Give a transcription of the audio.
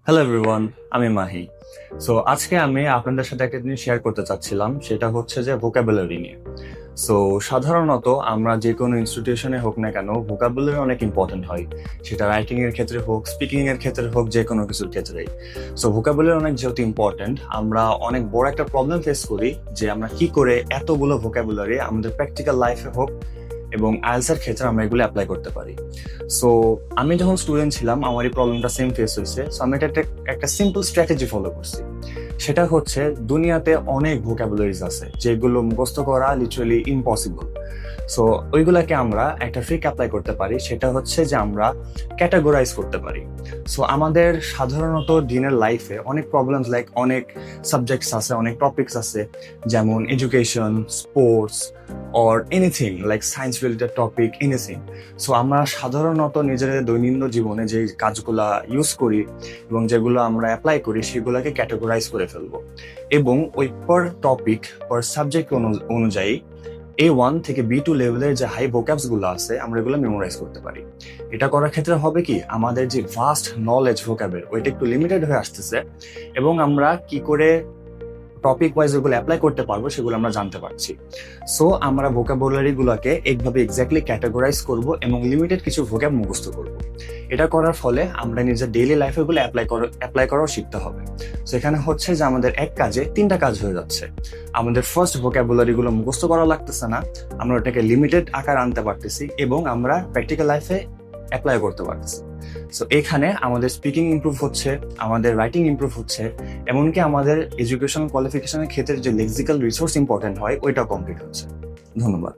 Hello everyone, আমি Mahi. So আজকে আমি আপনাদের সাথে একটা জিনিস শেয়ার করতে চাচ্ছিলাম, সেটা হচ্ছে যে ভোকাবুলারি নিয়ে। সো সাধারণত আমরা যে কোনো ইনস্টিটিউশনে হোক না কেন, ভোকাবুলারি অনেক ইম্পর্টেন্ট হয়। সেটা রাইটিং এর ক্ষেত্রে হোক, স্পিকিং এর ক্ষেত্রে হোক, যে কোনো কিছুর ক্ষেত্রেই। সো ভোকাবুলারি অনেক যেহেতু ইম্পর্টেন্ট, আমরা অনেক বড় একটা প্রবলেম ফেস করি যে আমরা কি করে এতগুলো ভোকাবুলারি আমাদের প্র্যাকটিক্যাল লাইফে হোক এবং আইএলটিএস এর ক্ষেত্রে আমরা এগুলো অ্যাপ্লাই করতে পারি। সো আমি যখন স্টুডেন্ট ছিলাম আমার এই প্রবলেমটা সেম ফেস হয়েছে। সো আমি একটা সিম্পল স্ট্র্যাটেজি ফলো করছি। সেটা হচ্ছে, দুনিয়াতে অনেক ভোকাবুলারিজ আছে যেগুলো মুখস্থ করা লিটারালি ইম্পসিবল। সো ওইগুলাকে আমরা একটা ট্রিক অ্যাপ্লাই করতে পারি, সেটা হচ্ছে যে আমরা ক্যাটাগরাইজ করতে পারি। সো আমাদের সাধারণত দিনের লাইফে অনেক প্রবলেমস লাইক অনেক সাবজেক্টস আছে, অনেক টপিকস আছে, যেমন education, sports or anything like science related topic, anything. So আমরা সাধারণত নিজেদের দৈনন্দিন জীবনে যে কাজগুলা ইউজ করি এবং যেগুলো আমরা অ্যাপ্লাই করি সেগুলোকে ক্যাটাগরাইজ করে ফেলবো এবং ওই পার টপিক পার সাবজেক্ট অনুযায়ী A1 থেকে B2 লেভেলের যে হাই ভোক্যাবস গুলো আছে আমরা এগুলো মেমোরাইজ করতে পারি। এটা করার ক্ষেত্রে হবে কি, আমাদের যে ভাস্ট নলেজ ভোক্যাবের ওইটা একটু লিমিটেড হয়ে আসতেছে এবং আমরা কি করে টপিক ওয়াইজ ওগুলো অ্যাপ্লাই করতে পারবো সেগুলো আমরা জানতে পারছি। সো আমরা ভোকাবুলারি গুলোকে একভাবে এক্স্যাক্টলি ক্যাটাগরাইজ করব এবং লিমিটেড কিছু ভোক্যাব মুখস্থ করব। এটা করার ফলে আমরা নিজের ডেইলি লাইফে গুলো অ্যাপ্লাই করাও শিখতে হবে। সো এখানে হচ্ছে যে আমাদের এক কাজে তিনটা কাজ হয়ে যাচ্ছে। আমাদের ফার্স্ট ভোকাবুলারি গুলো মুখস্থ করা লাগতেছে না, আমরা ওটাকে লিমিটেড আকার আনতে পারতেছি এবং আমরা প্র্যাকটিক্যাল লাইফে অ্যাপ্লাই করতে পারতেছি। সো এখানে আমাদের স্পিকিং ইমপ্রুভ হচ্ছে, আমাদের রাইটিং ইমপ্রুভ হচ্ছে, এমনকি আমাদের এডুকেশন কোয়ালিফিকেশনের ক্ষেত্রে যে লেক্সিক্যাল রিসোর্স ইম্পর্টেন্ট হয় ওইটাও কমপ্লিট হচ্ছে। ধন্যবাদ।